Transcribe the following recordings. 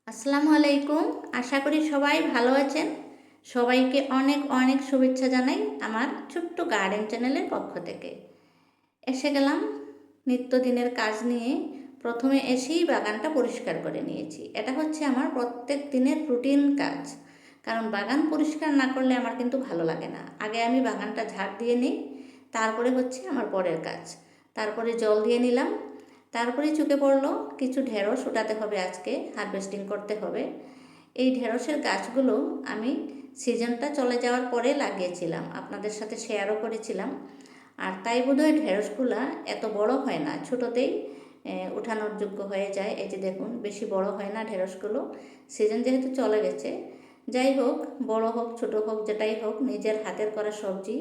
আসসালামু আলাইকুম। আশা করি সবাই ভালো আছেন। সবাইকে অনেক অনেক শুভেচ্ছা জানাই আমার ছোট্ট গার্ডেন চ্যানেলের পক্ষ থেকে। এসে গেলাম নিত্যদিনের কাজ নিয়ে। প্রথমে এসেই বাগানটা পরিষ্কার করে নিয়েছি। এটা হচ্ছে আমার প্রত্যেক দিনের রুটিন কাজ, কারণ বাগান পরিষ্কার না করলে আমার কিন্তু ভালো লাগে না। আগে আমি বাগানটা ঝাড় দিয়ে নিই, তারপরে হচ্ছে আমার পরের কাজ। তারপরে জল দিয়ে নিলাম, তারপরে চোখে পড়লো কিছু ঢেঁড়স উঠাতে হবে, আজকে হারভেস্টিং করতে হবে। এই ঢেঁড়সের গাছগুলো আমি সিজনটা চলে যাওয়ার পরে লাগিয়েছিলাম, আপনাদের সাথে শেয়ারও করেছিলাম। আর তাই বোধহয় ঢেঁড়সগুলা এত বড় হয় না, ছোটোতেই উঠানোর যোগ্য হয়ে যায়। এই যে দেখুন, বেশি বড় হয় না ঢেঁড়সগুলো, সিজন যেহেতু চলে গেছে। যাই হোক, বড় হোক ছোটো হোক যেটাই হোক, নিজের হাতের করা সবজি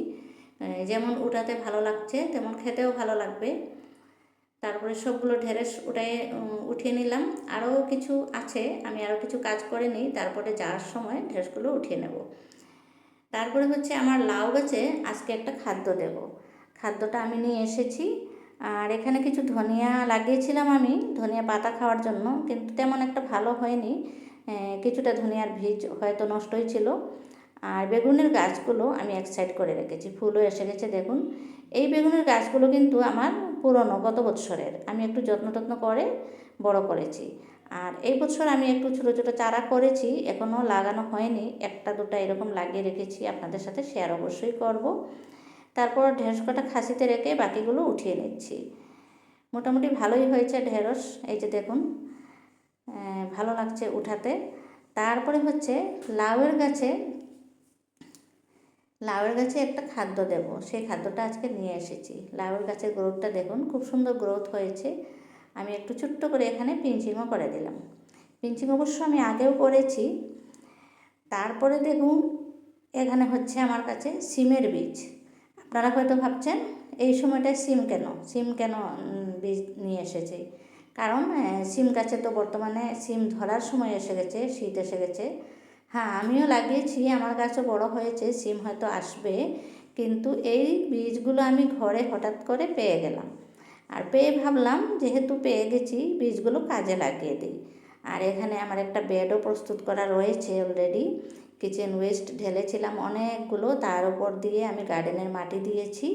যেমন উঠাতে ভালো লাগছে তেমন খেতেও ভালো লাগবে। তারপরে সবগুলো ঢেঁড়স উঠিয়ে নিলাম। আরও কিছু আছে, আমি আরও কিছু কাজ করে নিই, তারপরে যাওয়ার সময় ঢেঁড়সগুলো উঠিয়ে নেব। তারপরে হচ্ছে আমার লাউ গাছে আজকে একটা খাদ্য দেব। খাদ্যটা আমি নিয়ে এসেছি। আর এখানে কিছু ধনিয়া লাগিয়েছিলাম আমি, ধনিয়া পাতা খাওয়ার জন্য, কিন্তু তেমন একটা ভালো হয়নি। কিছুটা ধনিয়ার বীজ হয়তো নষ্টই ছিল। আর বেগুনের গাছগুলো আমি এক সাইড করে রেখেছি, ফুলও এসে গেছে দেখুন। এই বেগুনের গাছগুলো কিন্তু আমার পুরনো, গত বছরের, আমি একটু যত্ন করে বড় করেছি। আর এই বছর আমি একটু ছোটো ছোটো চারা করেছি, এখনও লাগানো হয়নি, একটা দুটা এরকম লাগিয়ে রেখেছি, আপনাদের সাথে শেয়ার অবশ্যই করব। তারপর ঢেঁড়স কটা খাসিতে রেখে বাকিগুলো উঠিয়ে নিচ্ছি। মোটামুটি ভালোই হয়েছে ঢেঁড়স, এই যে দেখুন, ভালো লাগছে উঠাতে। তারপরে হচ্ছে লাউয়ের গাছে একটা খাদ্য দেব, সেই খাদ্যটা আজকে নিয়ে এসেছি। লাউয়ের গাছের গ্রোথটা দেখুন, খুব সুন্দর গ্রোথ হয়েছে। আমি একটু ছোট্ট করে এখানে পিঞ্চিংও করে দিলাম। পিঞ্চিং অবশ্য আমি আগেও করেছি। তারপরে দেখুন, এখানে হচ্ছে আমার কাছে সিমের বীজ। আপনারা হয়তো ভাবছেন এই সময়টায় সিম কেন বীজ নিয়ে এসেছে। কারণ সিম গাছে তো বর্তমানে সিম ধরার সময় এসে গেছে, শীত এসে গেছে। হ্যাঁ, আমিও লাগিয়েছি, আমার গাছও বড় হয়েছে, সিম হয়তো আসবে। কিন্তু এই বীজগুলো আমি ঘরে হঠাৎ করে পেয়ে গেলাম। আর পেয়ে ভাবলাম, যেহেতু পেয়ে গেছি, বীজগুলো কাজে লাগিয়ে দিই। আর এখানে আমার একটা বেডও প্রস্তুত করা রয়েছে অলরেডি। কিচেন ওয়েস্ট ঢেলেছিলাম অনেকগুলো, তার উপর দিয়ে আমি গার্ডেনের মাটি দিয়েছি।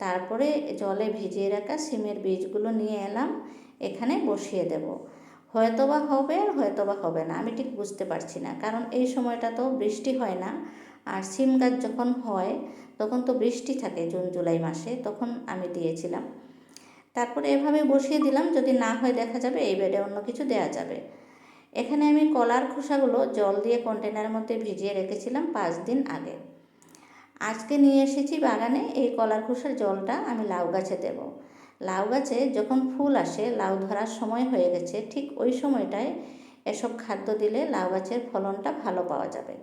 তারপরে জলে ভিজিয়ে রাখা সিমের বীজগুলো নিয়ে এলাম, এখানে বসিয়ে দেব। হয়তো বা হবে আর হয়তো বা হবে না, আমি ঠিক বুঝতে পারছি না, কারণ এই সময়টা তো বৃষ্টি হয় না। আর সিম গাছ যখন হয় তখন তো বৃষ্টি থাকে, জুন জুলাই মাসে, তখন আমি দিয়েছিলাম। তারপরে এভাবে বসিয়ে দিলাম, যদি না হয় দেখা যাবে এই বেডে অন্য কিছু দেয়া যাবে। এখানে আমি কলার খোসাগুলো জল দিয়ে কন্টেনারের মধ্যে ভিজিয়ে রেখেছিলাম 5 দিন আগে। আজকে নিয়ে এসেছি বাগানে, এই কলার খোসার জলটা আমি লাউ গাছে দেব। লাউ গাছে যখন ফুল আসে, লাউ ধরার সময় হয়ে গেছে, ঠিক ওই সময়টায় এসব খাদ্য দিলে লাউ গাছের ফলনটা ভালো পাওয়া যাবে।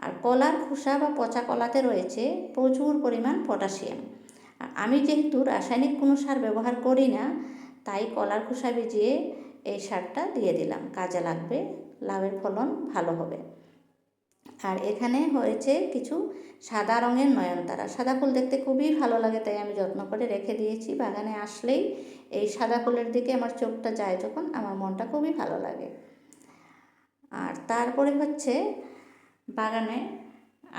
আর কলার খোসা বা পচা কলাতে রয়েছে প্রচুর পরিমাণ পটাশিয়াম। আর আমি যেহেতু রাসায়নিক কোনো সার ব্যবহার করি না, তাই কলার খোসা ভিজিয়ে এই সারটা দিয়ে দিলাম, কাজে লাগবে, লাউয়ের ফলন ভালো হবে। আর এখানে হয়েছে কিছু সাদা রঙের নয়নতারা। সাদা ফুল দেখতে খুবই ভালো লাগে, তাই আমি যত্ন করে রেখে দিয়েছি। বাগানে আসলেই এই সাদা ফুলের দিকে আমার চোখটা যায় যখন, আমার মনটা খুবই ভালো লাগে। আর তারপরে হচ্ছে বাগানে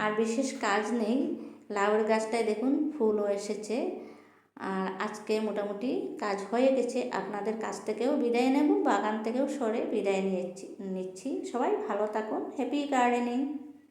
আর বিশেষ কাজ নেই। লাউয়ের গাছটায় দেখুন ফুলও এসেছে। আর আজকে মোটামুটি কাজ হয়ে গেছে, আপনাদের কাছ থেকেও বিদায় নেব, বাগান থেকেও সরে বিদায় নিচ্ছি। সবাই ভালো থাকুন, হ্যাপি গার্ডেনিং।